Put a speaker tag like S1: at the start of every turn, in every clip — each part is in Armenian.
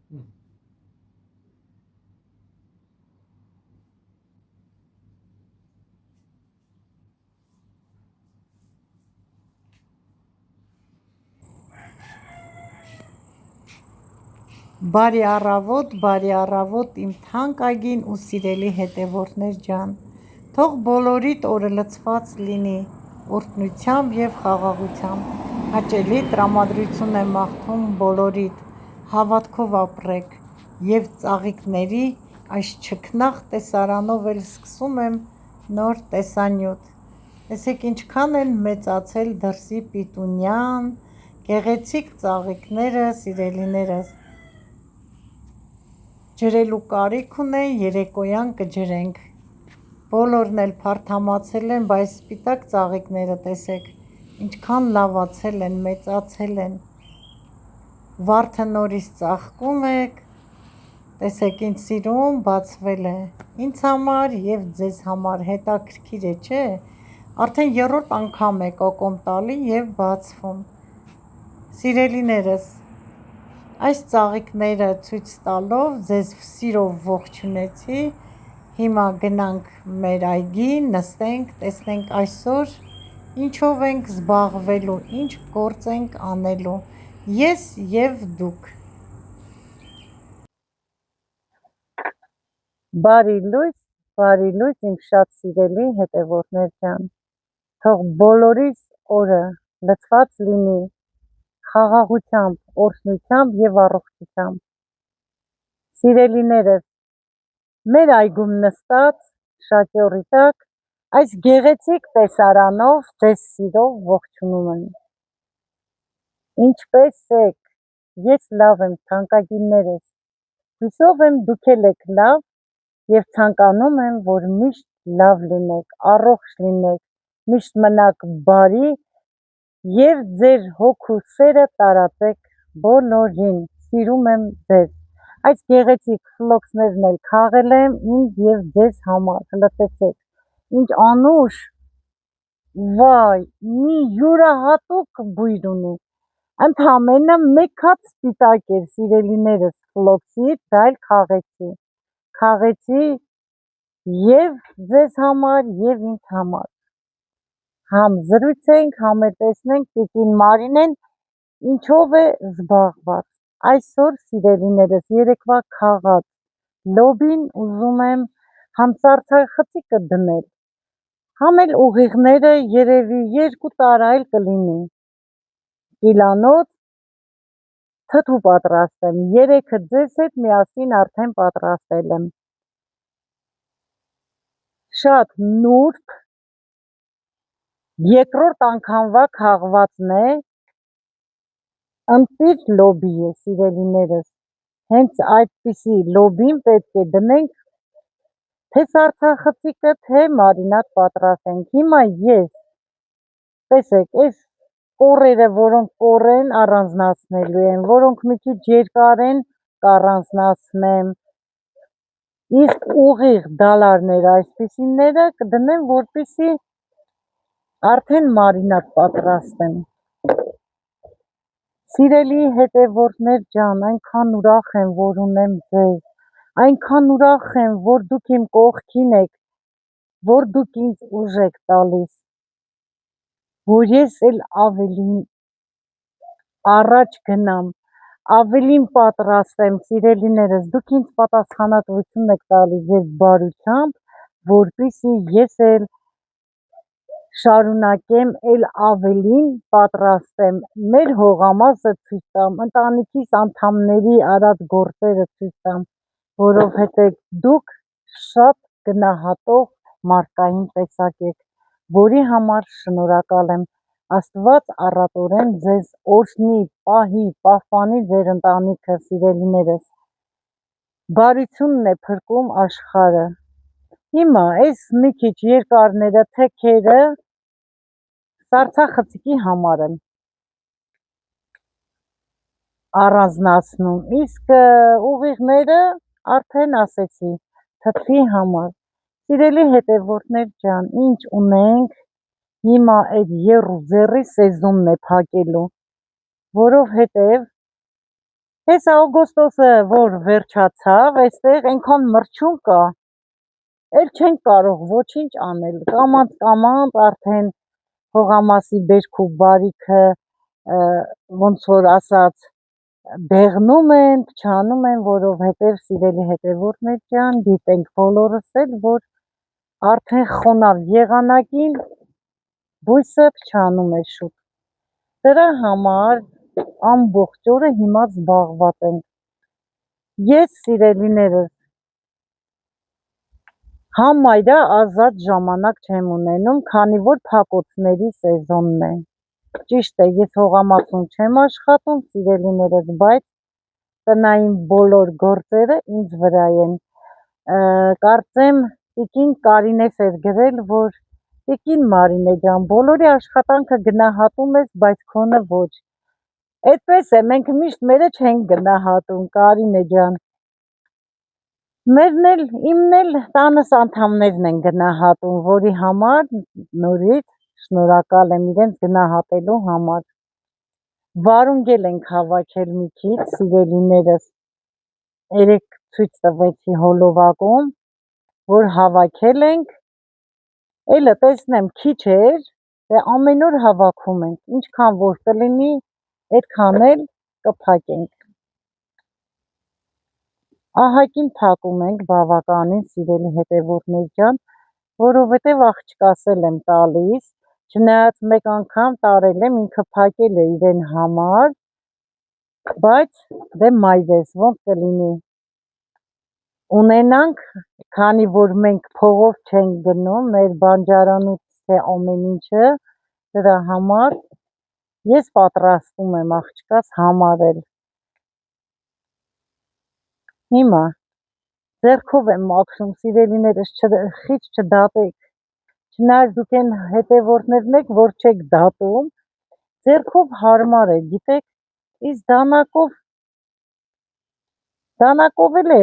S1: Բարի առավոտ իմ թանկագին ու սիրելի հետևորդներ ջան, թող բոլորիդ օրը լցված լինի օրհնությամբ և խաղաղությամբ, հաճելի տրամադրություն եմ մաղթում բոլորիդ, հավատքով ապրեք և ծաղիկների այս չքնաղ տեսարանով էլ սկսում եմ նոր տեսանյութ, տեսեք ինչքան են մեծացել դրսի պիտունյան, գեղեցիկ ծաղիկները սիրելիներս, ջրելու կարիք ունեն երեկոյան կջրենք, բոլորն էլ փարթամացել են, բայց սպիտակ ծաղիկները տեսեք ինչքան լավացել են, մեծացել են, վարդը նորից ծաղկում է, տեսեք ինչ սիրուն բացվել է, ինձ համար և ձեզ համար, հետաքրքիր է չէ, արդեն 3-րդ անգամ է կոկոմ տալի և բացվում, սիրելիներս, այս ծաղիկները ցույց տալով ձեզ սիրով ողջունեցի, հիմա գնանք մեր այգի, նստենք, տեսնենք այսօր ինչով ենք զբաղվելու, ինչ գործ ենք անելու, ես և դուք։ Բարի լույս իմ շատ սիրելի հետևորդներ ջան, թող բոլորիս օրը լցված լինի խաղաղությամբ, օրհնությամբ և առողջությամբ, սիրելիներս, մեր այգում նստած շաճոռի տակ այս գեղեցիկ տեսարանով ձեզ սիրով ողջունում եմ, ինչպե՞ս եք, ես լավ եմ թանկագիններս, հուսով եմ դուք էլ եք լավ և ցանկանում եմ, որ միշտ լավ լինեք, առողջ լինեք, միշտ մնաք բարի և ձեր հոգու սերը տարածեք բոլորին, սիրում եմ ձեզ, այս գեղեցիկ ֆլոքսներն էլ քաղել եմ ինձ և ձեզ համար, լսեցեք, ինչ անուշ, վայ, մի յուրահատուկ բույր ունի, ընդամենը մեկ հատ սպիտակ էր սիրելիներս ֆլոքսից, դա էլ քաղեցի և ձեզ համար և ինձ համար, համ զրուցենք, համ էլ տեսնենք տիկին Մարինեն ինչով է զբաղված, այսօր սիրելիներս երեկվա քաղած լոբին ուզում եմ համ սառցախցիկը դնել, համ էլ ուղիղները երևի 2 տարա էլ կլինի, կիլանոց թթու պատրաստեմ, 3-ը ձեզ հետ միասին արդեն պատրաստել եմ, շատ նուրբ, 2-րդ անգամվա քաղվածն է, ընտիր լոբի է սիրելիներս, հենց այդպիսի լոբին պետք է դնենք թե սառցախցիկը, թե մարինադ պատրաստենք, հիմա ես, տեսեք, այս կոռերը, որոնք կոռեն առանձնացնելու են, որոնք մի քիչ երկար են կառանձնացնեմ, իսկ ուղիղ դալարները այսպիսիները կդնեմ, որպեսզի արդեն մարինադ պատրաստեմ, սիրելի հետևորդներ ջան, այնքան ուրախ եմ, որ ունեմ ձեզ, այնքան ուրախ եմ, որ դուք իմ կողքին եք, որ դուք ինձ ուժ եք տալիս, որ ես էլ ավելին առաջ գնամ, ավելին պատրաստեմ, սիրելիներս, դուք ինձ պատասխանատվություն եք տալիս և բարությամբ, որպեսզի ես էլ շարունակեմ էլ ավելին պատրաստեմ, մեր հողամասը ցույց տամ, ընտանիքիս անդամների արած գործերը ցույց տամ, որովհետև դուք շատ գնահատող մարդկային տեսակ եք, որի համար շնորհակալ եմ, Աստված առատորեն ձեզ օրհնի, պահի, պահպանի ձեր ընտանիքը, սիրելիներս, բարությունն է փրկում աշխարհը, հիմա այս մի քիչ երկարները, թեքերը սառցախցիկի համար եմ առանձնացնում, իսկ ուղիղները արդեն ասեցի, թթվի համար, սիրելի հետևորդներ ջան, ինչ ունենք, հիմա այդ եռուձեռի սեզոնն է փակելու, որովհետև Հեսա օգոստոսը որ վերջացավ, այստեղ այնքան մրջուն կա, էլ չենք կարող ոչինչ անել, կամանց արդեն հողամասի բերք ու բարիքը ոնց որ ասած բեղնում են, փչանում են, որովհետև սիրելի հետևորդներ ջան, գիտենք բոլորս էլ, որ արդեն խոնավ եղանակին բույսը փչանում է շուտ։ Դրա համար ամբողջ օրը հիմա զբաղված ենք։ Ես սիրելիներս համարյա ազատ ժամանակ չեմ ունենում, քանի որ փակոցների սեզոնն է։ Ճիշտ է, ես հողամասում չեմ աշխատում, սիրելիներս, բայց տնային բոլոր գործերը ինձ վրա են։ Կարծեմ տիկին Կարինես էր գրել, որ տիկին Մարինե ջան, բոլորի աշխատանքը գնահատում ես, բայց քոնը ոչ։ Այդպես է, մենք միշտ մերը չենք գնահատում, Կարինե ջան։ Մերն էլ, իմն էլ տանս անդամներն են գնահատում, որի համար նորից շնորհակալ եմ իրենց գնահատելու համար։ Վարունգել ենք հավաքել մի քիչ, սիրելիներս, երեք ցույց տվեցի հոլովակում, որ հավաքել ենք, էլը տեսնեմ քիչ էր, դե ամեն օր հավաքում ենք, ինչքան որ կլինի, այդքան էլ կփակենք։ Ահագին փակում ենք բավականին, սիրելի հետևորդներ ջան, որովհետև աղջկաս եմ տալիս, չնայած մեկ անգամ տարել եմ, ինքը փակել է իրեն համար, բայց դե մայրես ոնց կլինի, ունենանք, քանի որ մենք փողով չենք գնում, մեր բանջարանից է ամեն ինչը, դրա համար ես պատրաստում եմ աղջկաս համարել։ Հիմա ձեռքով եմ մաքրում, սիրելիներս, խիչ չդատեք, չնայած դուք են հետևորդներն եք, որ չեք դատում, ձեռքով հարմար է, գիտեք, իսկ դանակով էլ է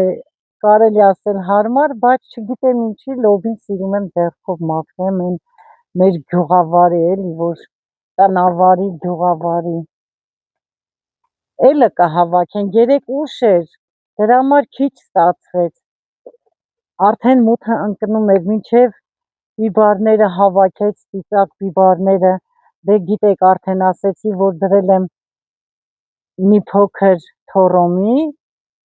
S1: կարելի ասել հարմար, բայց չգիտեմ ինչի լոբին սիրում եմ ձեռքով մաքրեմ, են մեր գյուղավարի էլի, որ տնավարի, գյուղավարի, էլը կհավաքեն, երեք ուշ էր, դրա համար քիչ ստացվեց, արդեն մութը ընկնում էր, մինչև բիբարները հավաքեց, ծիծակ բիբարները, դե գիտեք արդեն ասեցի, որ դրել եմ մի փոքր թորոմի,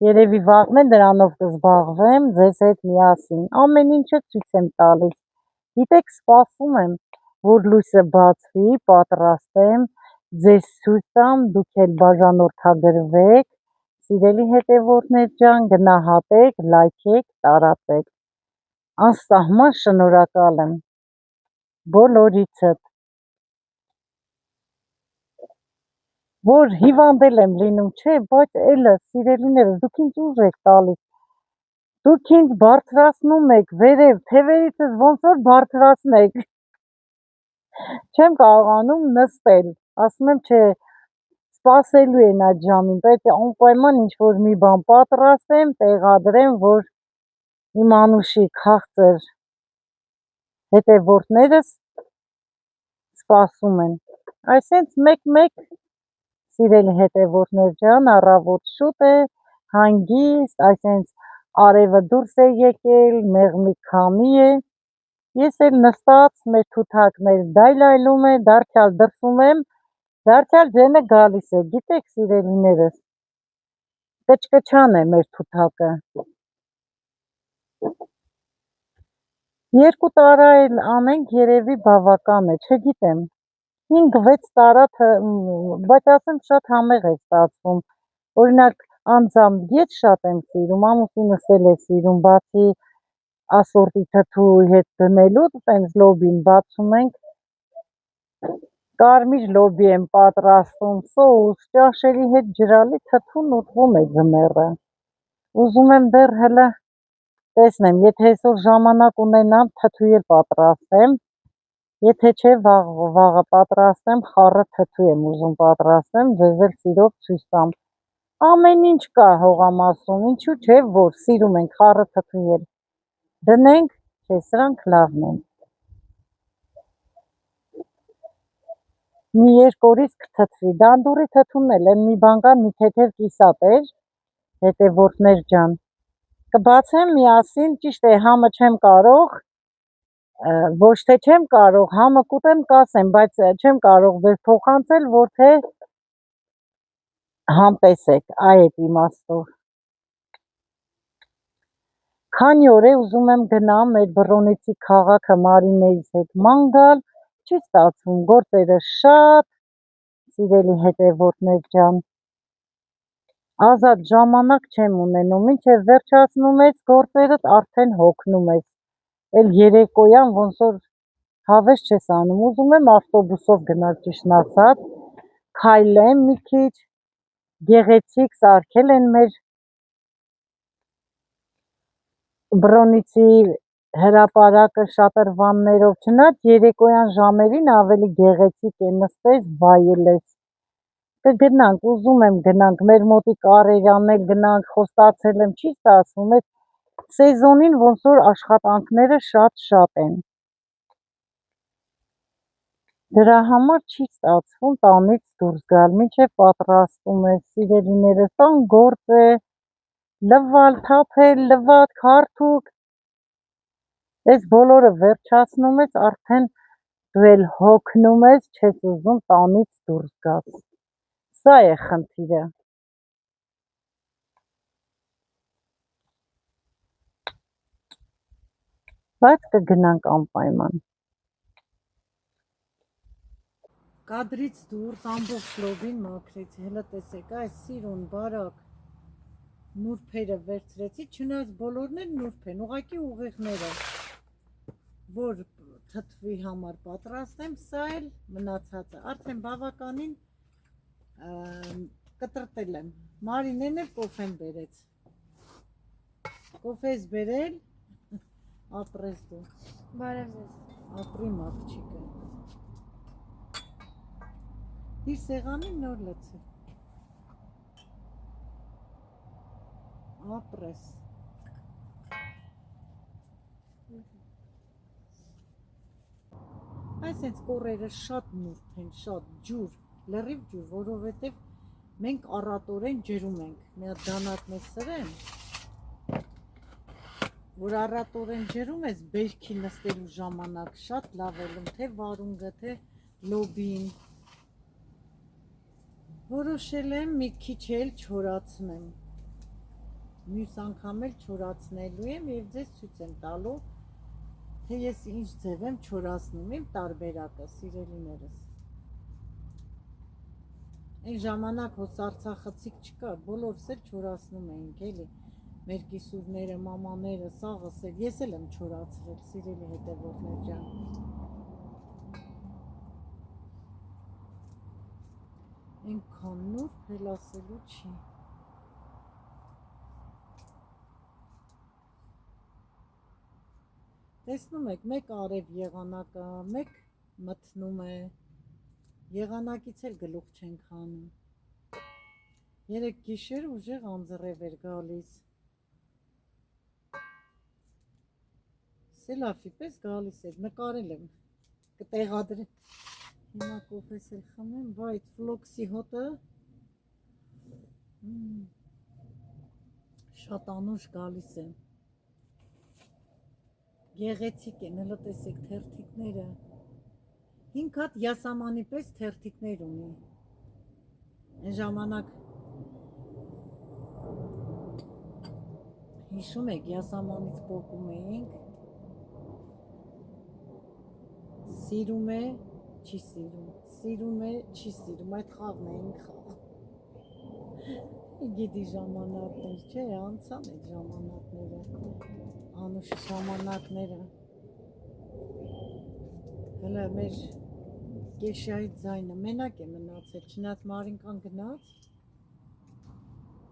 S1: երևի վաղն դրանով կզբաղվեմ ձեզ հետ միասին, ամեն ինչը ցույց եմ տալիս, գիտեք սպասում եմ, որ լույսը բացվի, պատրաստեմ, ձեզ ցույց տամ, դուք էլ բաժանորդագրվեք, սիրելի հետևորդներ ջան, գնահատեք, լայքեք, տարածեք, անսահման շնորհակալ եմ բոլորիցդ, որ հիվանդել եմ լինում, չէ, բայց էլը սիրելիներս, դուք ինձ ուժ եք տալիս, դուք ինձ բարձրացնում եք վերև, թևերիցս ոնց որ բարձրացնեք, չեմ կարողանում նստել, ասում եմ չէ, սպասելու են այդ ժամին, պետք է անպայման ինչ-որ մի բան պատրաստեմ, տեղադրեմ, որ իմ անուշի քաղցր հետևորդներս սպասում են, այսենց մեկ-մեկ, սիրելի հետևորդներ ջան, առավոտ շուտ է, հանգիստ, այսենց արևը դուրս է եկել, մեղմի քամի է, ես էլ նստած մեր թութակներ դայլայլում է, դարձյալ դրսում եմ, դարձյալ ձենը գալիս է, գիտեք սիրելիներս, կչկչան է մեր թութակը, 2 տարա էլ անենք երևի բավական է, չգիտեմ, 5-6 տարա, բայց ասեմ շատ համեղ է ստացվում, օրինակ անձամբ ես շատ եմ սիրում, ամուսինս էլ է սիրում, բացի ասորտի թթուի հետ դնելուց, տենց լոբին բացում ենք, կարմիր լոբի եմ պատրաստում, սոուս, ճաշերի հետ ջրալի թթուն ուտվում է ձմեռը, ուզում եմ դեռ հլը տեսնեմ, եթե այսօր ժամանակ ունենամ, թթու էլ պատրաստեմ, եթե չէ վաղը պատրաստեմ, խառը թթու եմ ուզում պատրաստեմ, ձեզ էլ սիրով ցույց տամ, ամեն ինչ կա հողամասում, ինչու չէ, որ սիրում ենք խառը թթու էլ դնենք, չէ, սրանք լավն են, մի 2 օրից կթթվի, դանդուրի թթուն էլ են մի բան կա, մի թեթև կիսատ էր, հետևորդներ ջան, կբացեմ միասին, ճիշտ է, համը չեմ կարող, ոչ թե չեմ կարող, համը կուտեմ կասեմ, բայց չեմ կարող վեր փոխանցել, որ թե համ տեսեք, այդ իմաստով։ Քանի օր է ուզում եմ գնամ մեր Բռոնիցի քաղաքը Մարինեից հետ ման գալ, չի ստացվում, գործերը շատ, սիրելի հետևորդներ ջան, ազատ ժամանակ չեմ ունենում, մինչև վերջացնում ես գործերդ արդեն հոգնում ես, էլ երեկոյան ոնց որ հավես չես անում, ուզում եմ ավտոբուսով գնալ ճիշտն ասած, քայլեմ մի քիչ, գեղեցիկ սարքել են մեր Բռոնիցի հրապարակը շատրվաններով, չնայած երեկոյան ժամերին ավելի գեղեցիկ է նստես, վայելես, կգնանք, ուզում եմ գնանք, մեր մոտիկ Արերանել գնանք, խոստացել եմ, չի ստացվում, այդ սեզոնին ոնց որ աշխատանքները շատ են, դրա համար չի ստացվում տանից դուրս գալ, մինչև պատրաստում ես, սիրելիներս, տան գործ է, լվալ, թափել, լվատ, քարթուկ, այս բոլորը վերջացնում ես, արդեն դու էլ հոգնում ես, չես ուզում տանից դուրս գաս, սա է խնդիրը, բայց կգնանք անպայման, կադրից դուրս ամբողջ լոբին մաքրեցի, հլը տեսեք, այս սիրուն, բարակ, նուրբերը վերցրեցի, չնայած բոլորն են նուրբ են, ուղղակի ուղիղները, որ թթվի համար պատրաստեմ, սա էլ մնացածը, արդեն բավականին կտրտել եմ, Մարինեն էլ կոֆեն բերեց, կոֆես բերել, ապրես դու,
S2: բարև ձեզ,
S1: ապրի մաղջիկը, դիր սեղանին նոր լցել, ապրես, այսենց կորերը շատ նուրբ են, շատ ջուր, լրիվ ջուր, որովհետև մենք առատորեն ջրում ենք, մի հատ դանակ մեզ սրեմ, որ առատորեն ջրում ես բերքի նստելու ժամանակ շատ լավ ելում, թե վարունգը, թե լոբին, որոշել եմ մի քիչ էլ չորացնեմ, մյուս անգամ էլ չորացնելու եմ և ձեզ ցույց եմ տալու, թե ես ինչ ձև եմ չորացնում, իմ տարբերակը, սիրելիներս, այն ժամանակ հոս Արցախցիք չկար, բոլորս էլ չորացնում էինք, էլի, մեր կիսուրները, մամաները, սաղս էլ, ես էլ եմ չորացրել, սիրելի հետևորդներ ջան, այնքան նուրբ էլ ասելու չի, տեսնում եք, մեկ արև եղանակը, մեկ մթնում է, եղանակից էլ գլուխ չենք հանում, երեկ գիշեր ուժեղ անձրև էր գալիս, սելավի պես գալիս էր, նկարել եմ, կտեղադրեմ, հիմա կոֆես էլ խմեմ, վայ, ֆլոքսի հոտը, շատ անուշ գալիս է, գեղեցիկ են, հլը տեսեք թերթիկները, 5 հատ յասամանի պես թերթիկներ ունի, այն ժամանակ, հիշում եք, յասամանից պոկում էինք, սիրում է, չի սիրում, սիրում է, չի սիրում, այդ խաղն էինք խաղ, գիտի ժամանակներ, չէ, անցան այդ ժամանակները, անուշ ժամանակները, հլը մեր Կեշայի ձայնը մենակ է մնացել, չնայած Մարինկան գնաց,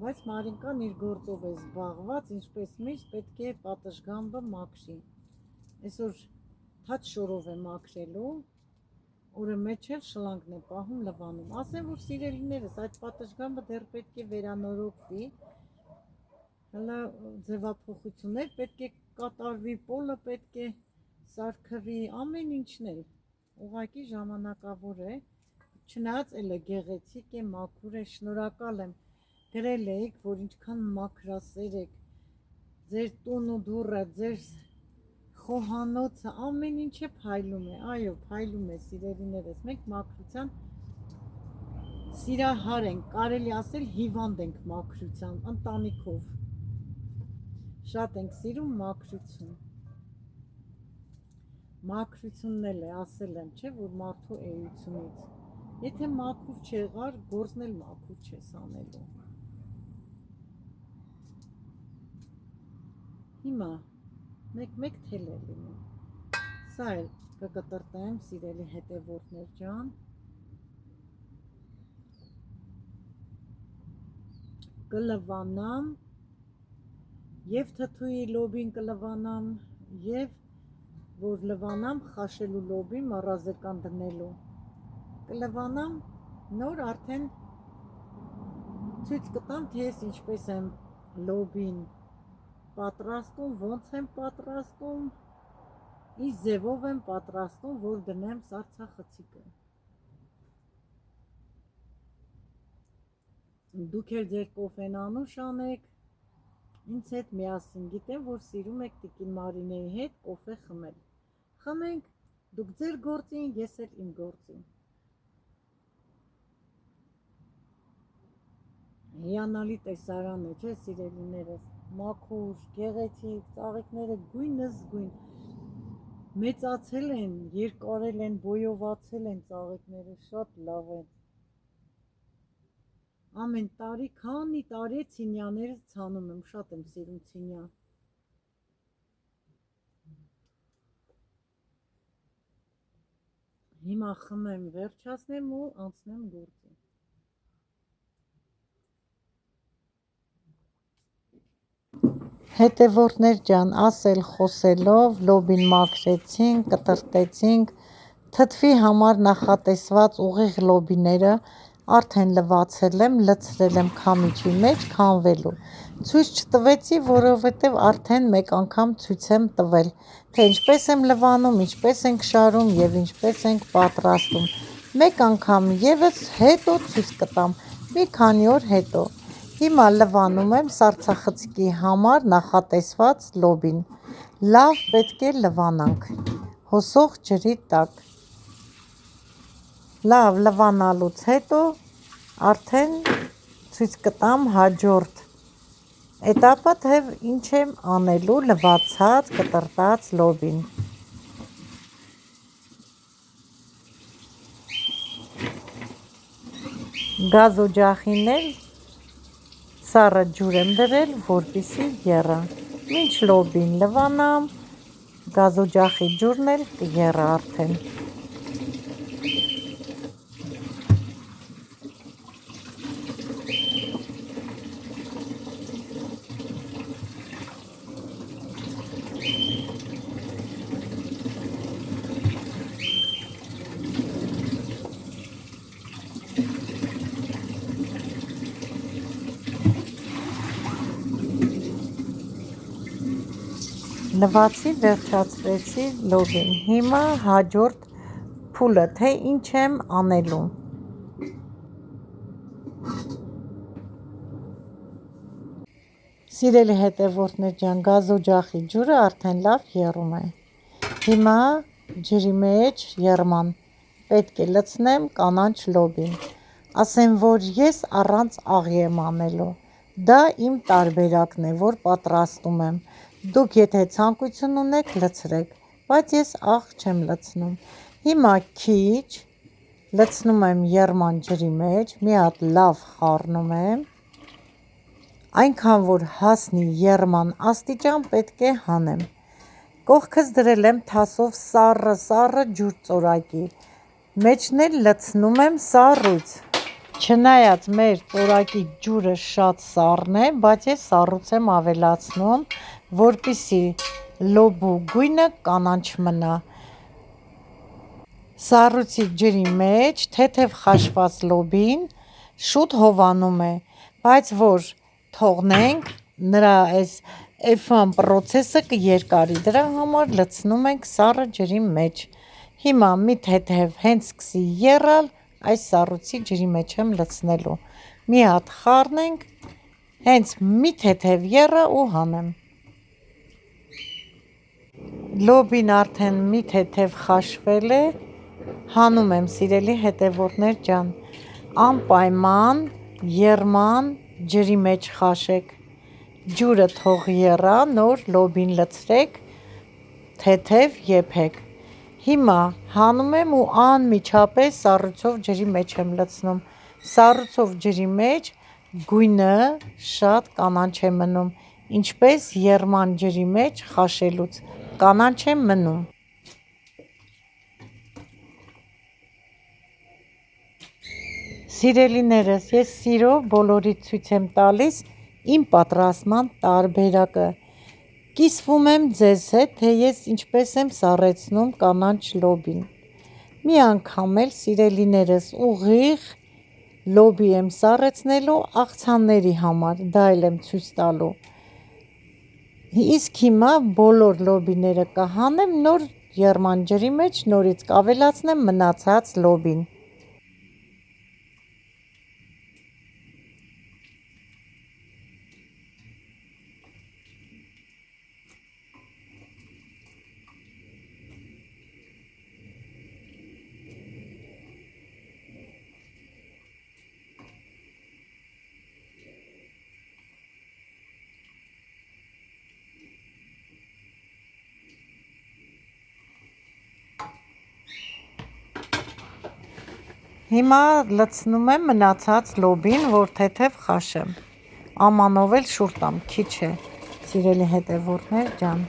S1: բայց Մարինկան իր գործով է զբաղված, ինչպես միշտ պետք է պատշգամբը մաքրի, այսօր թաց շորով է մաքրելու, օրը մեջ էլ շլանգն է պահում լվանում, ասեմ, որ սիրելիներս, այդ պատշգամբը դեռ պետք է վերանորոգվի, հլը ձևափոխություններ պետք է կատարվի, պոլը պետք է սարքվի, ամեն ինչն էլ, ուղղակի ժամանակավոր է, չնայած էլը գեղեցիկ է, մաքուր է, շնորհակալ եմ գրել էիք, որ ինչքան մաքրասեր եք, ձեր տուն ու դուռը, ձեր խոհանոցը, ամեն ինչը փայլում է, այո, փայլում է, սիրելիներս, մենք մաքրության սիրահար ենք, կարելի ասել հիվանդ ենք մաքրության, ընտանիքով, շատ ենք սիրում մաքրություն, մաքրությունն էլ է, ասել եմ, չէ, որ մարդու էությունից, եթե մաքուր չեղար, գործն էլ մաքուր չես անելու, հիմա մեկ թել է լինում, սա էլ կկտրտեմ, սիրելի հետևորդներ ջան, կլվանամ և թթուի լոբին կլվանամ և որ լվանամ խաշելու լոբի մառազեկան դնելու կլվանամ նոր արդեն ցույց կտամ թե ես ինչպես եմ լոբին պատրաստում, ոնց եմ պատրաստում, ինչ ձևով եմ պատրաստում, որ դնեմ սառցախցիկը։ Դուք էլ ձեր կոֆեն անուշ անեք, ինձ հետ միասին, գիտեմ, որ սիրում եք տիկին Մարինեի հետ կոֆե խմել։ Խմենք, դուք ձեր գործին, ես էլ իմ գործին։ Հիանալի տեսարան է, չէ, սիրելիներս, մաքուր, գեղեցիկ, ծաղիկները գույնս գույն, մեծացել են, երկարել են, բոյովացել են ծաղիկները, շատ լավ են։ Ամեն տարի, քանի տարի է ցինյաներս ցանում եմ, շատ եմ սիրում ցինյա։ Հիմա խմեմ, վերջացնեմ ու անցնեմ գործի։ Հետևորդներ ջան, ասել խոսելով, լոբին մաքրեցինք, կտրտեցինք, թթվի համար նախատեսված ուղիղ լոբիները արդեն լվացել եմ, լցրել եմ քամիչի մեջ քամվելու։ Ցույց չտվեցի, որովհետև արդեն մեկ անգամ ցույց եմ տվել, թե ինչպես եմ լվանում, ինչպես ենք շարում և ինչպես ենք պատրաստում։ Մեկ անգամ ևս հետո ցույց կտամ, մի քանի օր հետո։ Հիմա լվանում եմ սառցախցիկի համար նախատեսված լոբին։ Լավ պետք է լվանանք հոսող ջրի տակ։ Լավ լվանալուց հետո արդեն ցույց կտամ հաջորդ էտապը, թե ինչ եմ անելու լվացած, կտրտած լոբին։ Գազօջախին էլ սառը ջուր եմ դրել, որպեսզի եռա։ Մինչ լոբին լվանամ, գազօջախի ջուրն էլ կեռա արդեն։ Լվացի, վերջացրեցի լոբին, հիմա հաջորդ փուլը, թե ինչ եմ անելու։ Սիրելի հետևորդներ ջան, գազօջախի ջուրը արդեն լավ եռում է։ Հիմա ջրի մեջ եռման պետք է լցնեմ կանաչ լոբին։ Ասեմ, որ ես առանց աղի եմ անելու։ Դա իմ տարբերակն է, որ պատրաստում եմ։ Դուք եթե ցանկություն ունեք, լցրեք, բայց ես աղ չեմ լցնում։ Հիմա քիչ լցնում եմ եռման ջրի մեջ, մի հատ լավ խառնում եմ, այնքան որ հասնի եռման աստիճան պետք է հանեմ։ Կողքս դրել եմ թասով սառը ջուր ծորակի, մեջն էլ լցնում եմ սառույց։ Չնայած մեր ծորակի ջուրը շատ սառն է, բայց ես սառույց եմ ավելացնում, որպեսզի լոբու գույնը կանաչ մնա։ Սառույցի ջրի մեջ թեթև խաշված լոբին շուտ հովանում է, բայց որ թողնենք, նրա այս F1 պրոցեսը կերկարի, դրա համար լցնում ենք սառը ջրի մեջ։ Հիմա մի թեթև հենց սկսի եռալ, այս սառույցի ջրի մեջ եմ լցնելու։ Մի հատ խառնենք, Հենց մի թեթև եռը ու հանեմ։ Լոբին արդեն մի թեթև խաշվել է, հանում եմ սիրելի հետևորդներ ջան, անպայման եռման ջրի մեջ խաշեք, ջուրը թող եռա, նոր լոբին լցրեք, թեթև եփեք։ Հիմա հանում եմ ու անմիջապես սառույցով ջրի մեջ եմ լցնում, սառույցով ջրի մեջ գույնը շատ կանաչ է մնում, ինչպես եռման ջրի մեջ խաշելուց, կանաչ է մնում։ Սիրելիներս, ես սիրով բոլորիդ ցույց եմ տալիս իմ պատրաստման տարբերակը։ Կիսվում եմ ձեզ հետ, թե ես ինչպես եմ սառեցնում կանաչ լոբին։ Մի անգամ էլ սիրելիներս ուղիղ լոբի եմ սառեցնելու աղցանների համար, դա էլ եմ ցույց տալու։ Իսկ հիմա բոլոր լոբիները կհանեմ նոր եռման ջրի մեջ, նորից կավելացնեմ մնացած լոբին։ Հիմա լցնում եմ մնացած լոբին, որ թեթև խաշեմ, ամանով էլ շուռ տամ, քիչ է, սիրելի հետևորդներ ջան։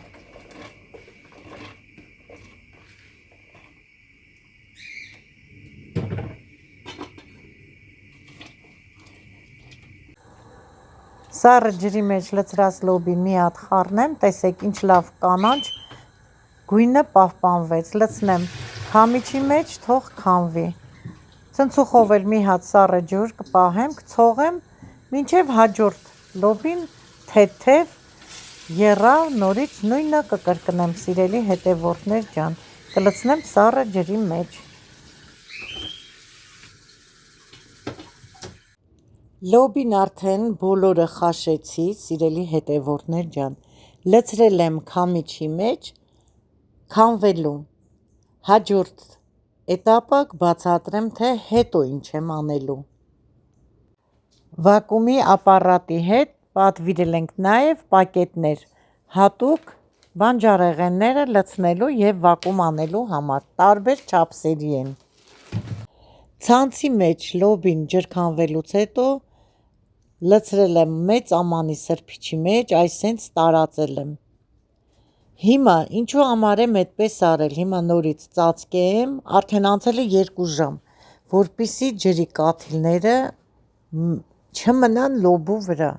S1: Սառը ջրի մեջ լցրած լոբին մի հատ խառնեմ, տեսեք ինչ լավ կանաչ, գույնը պահպանվեց, լցնեմ քամիչի մեջ, թող քամվի։ Ցնցուխով էլ մի հատ սառը ջուր կպահեմ, կցողեմ, մինչև հաջորդ լոբին թեթև եռավ, նորից նույնը կկրկնեմ, սիրելի հետևորդներ ջան, կլցնեմ սառը ջրի մեջ։ Լոբին արդեն բոլորը խաշեցի, սիրելի հետևորդներ ջան, լցրել եմ քամիչի մեջ, քամվելու։ Հաջորդ էտապը կբացատրեմ, թե հետո ինչ եմ անելու։ Վակուումի ապարատի հետ պատվիրել ենք նաև պակետներ, հատուկ բանջարեղենները լցնելու և վակուում անելու համար, տարբեր չափսերի են։ Ցանցի մեջ լոբին ջրքանվելուց հետո լցրել եմ մեծ ամանի սրբիչի մեջ, այսենց տարածել եմ։ Հիմա ինչու համար եմ այդպես արել, հիմա նորից ծածկեմ, արդեն անցել է 2 ժամ, որպեսզի ջրի կաթիլները չմնան լոբու վրա։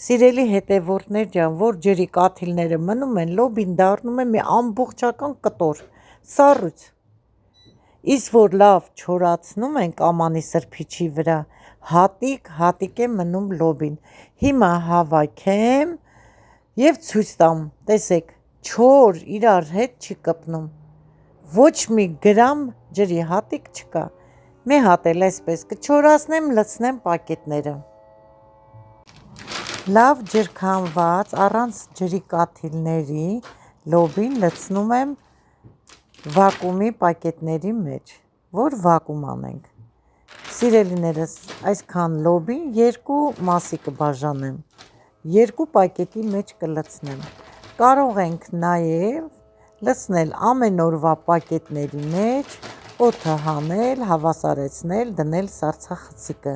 S1: Սիրելի հետևորդներ ջան, որ ջրի կաթիլները մնում են, լոբին դառնում է մի ամբողջական կտոր, սառույց։ Իսկ որ լավ չորացնում ենք ամանի սրբիչի վրա, հատիկ է մնում լոբին։ Հիմա հավաքեմ և ցույց տամ, տեսեք, չոր իրար հետ չի կպնում, ոչ մի գրամ ջրի հատիկ չկա։ Մի հատ էլ այսպես կչորացնեմ, լցնեմ պակետները։ Լավ ջրքանված, առանց ջրի կաթիլների լոբին լցնում եմ վակուումի պակետների մեջ, որ վակուում անենք։ Սիրելիներս, այսքան լոբին 2 մասի կբաժանեմ, 2 պակետի մեջ կլցնեմ։ Կարող ենք նաև լցնել ամեն օրվա պակետների մեջ, օդը հանել, հավասարեցնել, դնել սառցախցիկը։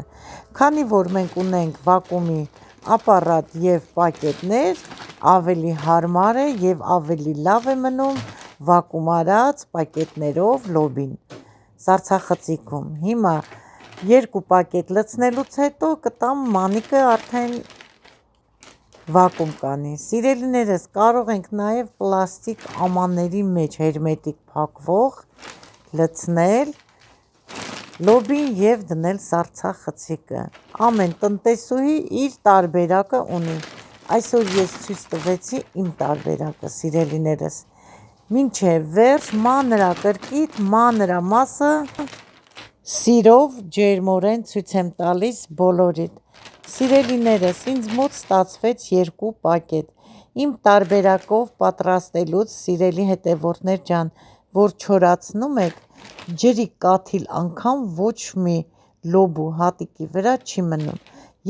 S1: Քանի որ մենք ունենք վակուումի ապարատ և պակետներ, ավելի հարմար է և ավելի լավ է մնում վակուում արած պակետներով լոբին սառցախցիկում։ Հիմա 2 պակետ լցնելուց հետո կտամ մանիկը արդեն վակուում կանի։ Սիրելիներս, կարող ենք նաև պլաստիկ ամանների մեջ հերմետիկ փակվող լցնել լոբին և դնել սառցախցիկը։ Ամեն տնտեսուհի իր տարբերակը ունի։ Այսօր ես ցույց տվեցի իմ տարբերակը, սիրելիներս։ Մինչև վերջ մանրակրկիտ մանրամասը սիրով ջերմորեն ցույց եմ տալիս բոլորիդ։ Սիրելիներս, ինձ մոտ ստացվեց 2 պակետ, իմ տարբերակով պատրաստելուց, սիրելի հետևորդներ ջան, որ չորացնում եք, ջրի կաթիլ անգամ ոչ մի լոբու հատիկի վրա չի մնում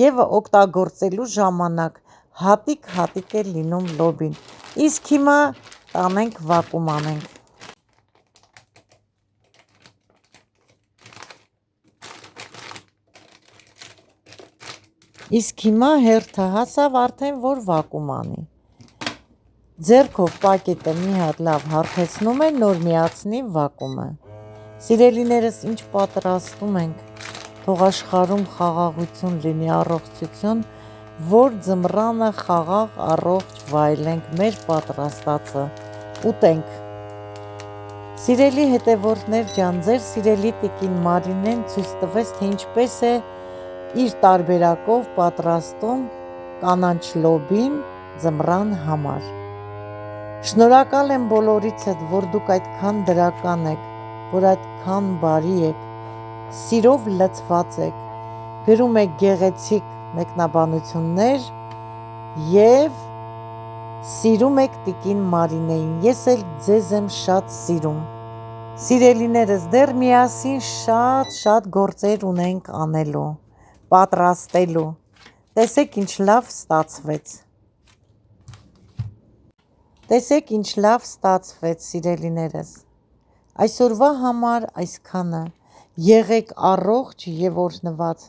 S1: և օգտագործելու ժամանակ հատիկ է լինում լոբին, իսկ հիմա տանենք վակուում անենք։ Իսկ հիմա հերթը հասավ արդեն, որ վակուում անի։ Ձեռքով պակետը մի հատ լավ հարբեցնում է, նոր միացնի վակուումը։ Սիրելիներս, ինչ պատրաստում ենք, թող աշխարհում խաղաղություն լինի, առողջություն, որ ձմռանը խաղաղ առողջ վայելենք մեր պատրաստածը, ուտենք։ Սիրելի հետևորդներ ջան, ձեր սիրելի տիկին Մարինեն ցույց տվեց, թե ինչպես է իր տարբերակով պատրաստում կանաչ լոբին ձմռան համար։ Շնորհակալ եմ բոլորիցդ, որ դուք այդքան դրական եք, որ այդքան բարի եք, սիրով լցված եք, գրում եք գեղեցիկ մեկնաբանություններ և սիրում եք տիկին Մարինեին, ես էլ ձեզ եմ շատ սիրում։ Սիրելիներս, դեռ միասին շատ գործեր ունենք անելու, պատրաստելու, տեսեք ինչ լավ ստացվեց, սիրելիներս, այսօրվա համար այսքանը, եղեք առողջ և օրհնված,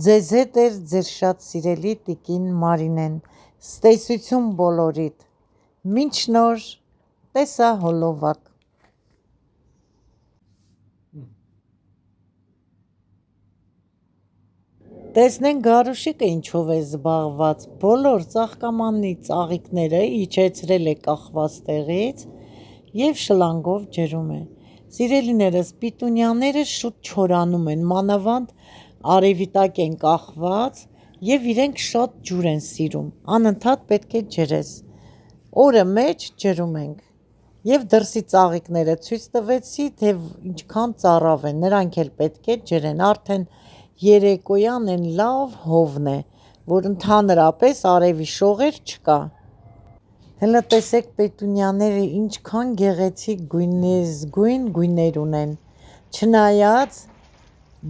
S1: ձեզ հետ էր ձեր շատ սիրելի տիկին Մարինեն, ցտեսություն բոլորիդ, մինչ նոր տեսահոլովակ։ Տեսնենք Գարուշիկը ինչով է զբաղված, բոլոր ծաղկամանի ծաղիկները իջեցրել է կախված տեղից և շլանգով ջրում է։ Սիրելիներս, պիտունյաները շուտ չորանում են, մանավանդ արևի տակ են կախված և իրենք շատ ջուր են սիրում, անընդհատ պետք է ջրես, օրը մեջ ջրում ենք։ Եվ դրսի ծաղիկները ցույց տվեցի, թե ինչքան ծարավ են, նրանք էլ պետք է ջրեն, արդեն երեկոյան են լավ հովն է, որ ընդհանրապես արևի շողեր չկա։ Հլը տեսեք պետունյաները ինչքան գեղեցիկ գույնզգույն գույներ ունեն, չնայած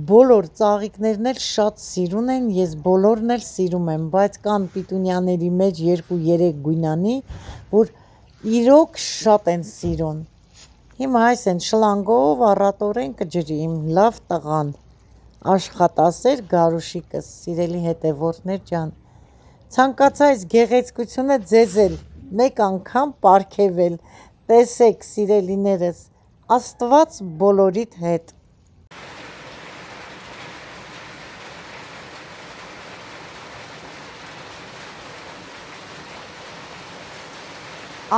S1: բոլոր ծաղիկներն էլ շատ սիրուն են, ես բոլորն էլ սիրում եմ, բայց կան պիտունյաների մեջ 2-3 գույնանի, որ իրոք շատ են սիրուն։ Հիմա այս են շլանգով առատորեն կջրի իմ լավ տղան, աշխատասեր Գարուշիկս, սիրելի հետևորդներ ջան, ցանկացա այս գեղեցկությունը ձեզ էլ մեկ անգամ պարգևել, տեսեք սիրելիներս, Աստված բոլորիդ հետ։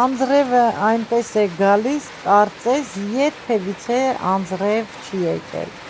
S1: Անձրևը այնպես է գալիս, կարծես երբևիցե անձրև չի եկել։